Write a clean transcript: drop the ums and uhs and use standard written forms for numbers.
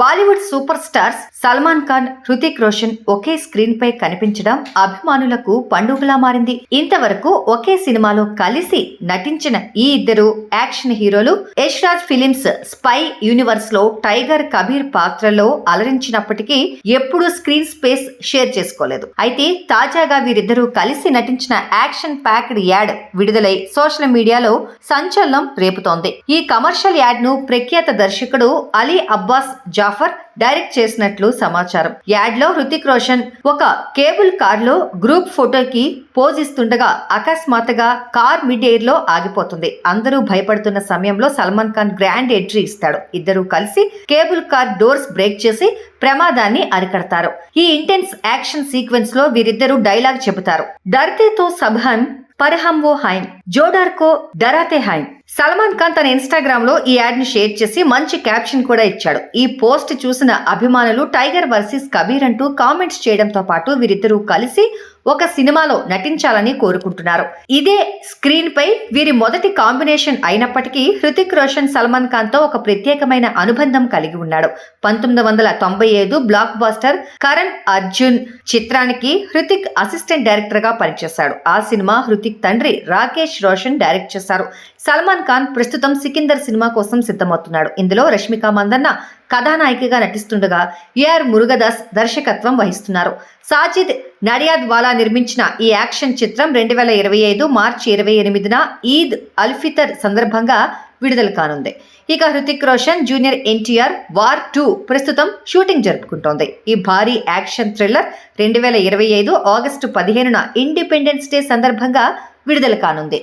Bollywood super stars Salman Khan, Hrithik Roshan ఒకే screen పై కనిపించడం అభిమానులకు పండుగలా మారింది. ఇంతవరకు ఒకే సినిమాలో కలిసి నటించిన ఈ ఇద్దరు యాక్షన్ హీరోలు Yash Raj films spy universe లో టైగర్ కబీర్ పాత్రలో అలరించినప్పటికీ ఎప్పుడూ స్క్రీన్ స్పేస్ షేర్ చేసుకోలేదు. అయితే తాజాగా వీరిద్దరూ కలిసి నటించిన యాక్షన్ ప్యాక్డ్ యాడ్ విడుదలై సోషల్ మీడియాలో సంచలనం రేపుతోంది. ఈ కమర్షియల్ యాడ్ ను ప్రఖ్యాత దర్శకుడు అలీ అబ్బాస్ జాఫర్ డైరెక్ట్ చేసినట్లు సమాచారం. యాడ్ లో హృతిక్ రోషన్ ఒక కేబుల్ కార్ లో గ్రూప్ ఫోటోకి పోజ్ ఇస్తుండగా అకస్మాత్తుగా కార్ మిడ్ ఎయిర్ లో ఆగిపోతుంది. అందరూ భయపడుతున్న సమయంలో సల్మాన్ ఖాన్ గ్రాండ్ ఎంట్రీ ఇస్తాడు. ఇద్దరూ కలిసి కేబుల్ కార్ డోర్స్ బ్రేక్ చేసి ప్రమాదాన్ని అరికడతారు. ఈ ఇంటెన్స్ యాక్షన్ సీక్వెన్స్ లో వీరిద్దరూ డైలాగ్ చెబుతారు. డర్తే తో సబ్ హమ్ పర్ హమ్ వో హైన్, జోడార్ కో డరాతే హైన్. సల్మాన్ ఖాన్ తన ఇన్స్టాగ్రామ్ లో ఈ యాడ్ ని షేర్ చేసి మంచి క్యాప్షన్ కూడా ఇచ్చాడు. ఈ పోస్ట్ చూసిన అభిమానులు టైగర్ వర్సెస్ కబీర్ అంటూ కామెంట్స్ చేయడంతో పాటు వీరిద్దరూ కలిసి ఒక సినిమాలో నటించాలని కోరుకుంటున్నారు. ఇదే స్క్రీన్ పై వీరి మొదటి కాంబినేషన్ అయినప్పటికీ హృతిక్ రోషన్ సల్మాన్ ఖాన్ తో ఒక ప్రత్యేకమైన అనుబంధం కలిగి ఉన్నాడు. 1995 బ్లాక్ బాస్టర్ కరణ్ అర్జున్ చిత్రానికి హృతిక్ అసిస్టెంట్ డైరెక్టర్ గా పనిచేశాడు. ఆ సినిమా హృతిక్ తండ్రి రాకేష్ రోషన్ డైరెక్ట్ చేశారు. సల్మాన్ ఖాన్ ప్రస్తుతం సికిందర్ సినిమా కోసం సిద్ధమవుతున్నాడు. ఇందులో రష్మిక మందన్న కథానాయికగా నటిస్తుండగా ఏఆర్ మురుగదాస్ దర్శకత్వం వహిస్తున్నారు. సాజిద్ నడియాద్ వాలా నిర్మించిన ఈ యాక్షన్ చిత్రం 2025 మార్చి 28న ఈద్ అల్ ఫితర్ సందర్భంగా విడుదల కానుంది. ఇక హృతిక్ రోషన్ జూనియర్ ఎన్టీఆర్ వార్ 2 ప్రస్తుతం షూటింగ్ జరుపుకుంటోంది. ఈ భారీ యాక్షన్ థ్రిల్లర్ 2025 ఆగస్టు 15న ఇండిపెండెన్స్ డే సందర్భంగా విడుదల కానుంది.